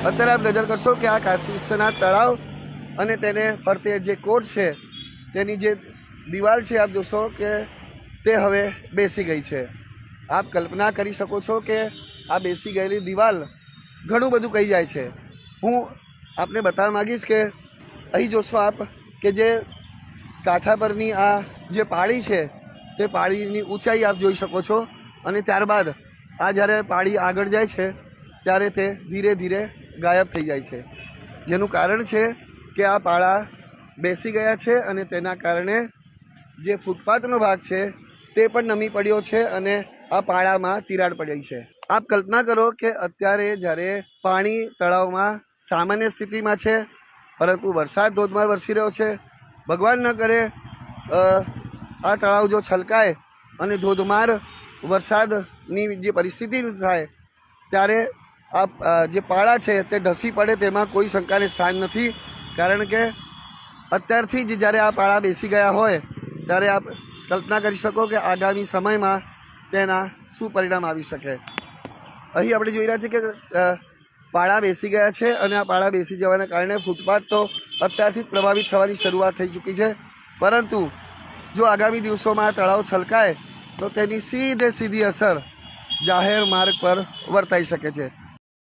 અત્યારે આપ નજર કરશો કે આ કાશી વિશ્વનાથ તળાવ અને તેને ફરતે જે કોટ છે તેની જે દિવાલ છે આપ જોશો કે તે હવે બેસી ગઈ છે। આપ કલ્પના કરી શકો છો કે આ બેસી ગયેલી દિવાલ ઘણું બધું કહી જાય છે। હું આપને બતાવવા માગીશ કે અહીં જોશો આપ કે જે કાંઠા પરની આ જે પાળી છે તે પાળીની ઊંચાઈ આપ જોઈ શકો છો અને ત્યારબાદ આ જ્યારે પાળી આગળ જાય છે ત્યારે તે ધીરે ધીરે ગાયબ થઈ જાય છે, જેનું કારણ છે કે આ પાળા બેસી ગયા છે અને તેના કારણે જે ફૂટપાથનો ભાગ છે તે પણ નમી પડ્યો છે અને આ પાળામાં તિરાડ પડી છે। આપ કલ્પના કરો કે અત્યારે જ્યારે પાણી તળાવમાં સામાન્ય સ્થિતિમાં છે, પરંતુ વરસાદ ધોધમાર વરસી રહ્યો છે। ભગવાન ન કરે આ તળાવ જો છલકાય અને ધોધમાર વરસાદની જે પરિસ્થિતિ થાય ત્યારે આ જે પાળા છે તે ઢસી પડે તેમાં કોઈ શંકાને સ્થાન નથી, કારણ કે અત્યારથી જ જ્યારે આ પાળા બેસી ગયા હોય ત્યારે આપ કલ્પના કરી શકો કે આગામી સમયમાં તેના શું પરિણામ આવી શકે। અહીં આપણે જોઈ રહ્યા છીએ કે પાળા બેસી ગયા છે અને આ પાળા બેસી જવાના કારણે ફૂટપાથ તો અત્યારથી જ પ્રભાવિત થવાની શરૂઆત થઈ ચૂકી છે, પરંતુ જો આગામી દિવસોમાં આ તળાવ છલકાય તો તેની સીધી અસર જાહેર માર્ગ પર વર્તાઈ શકે છે।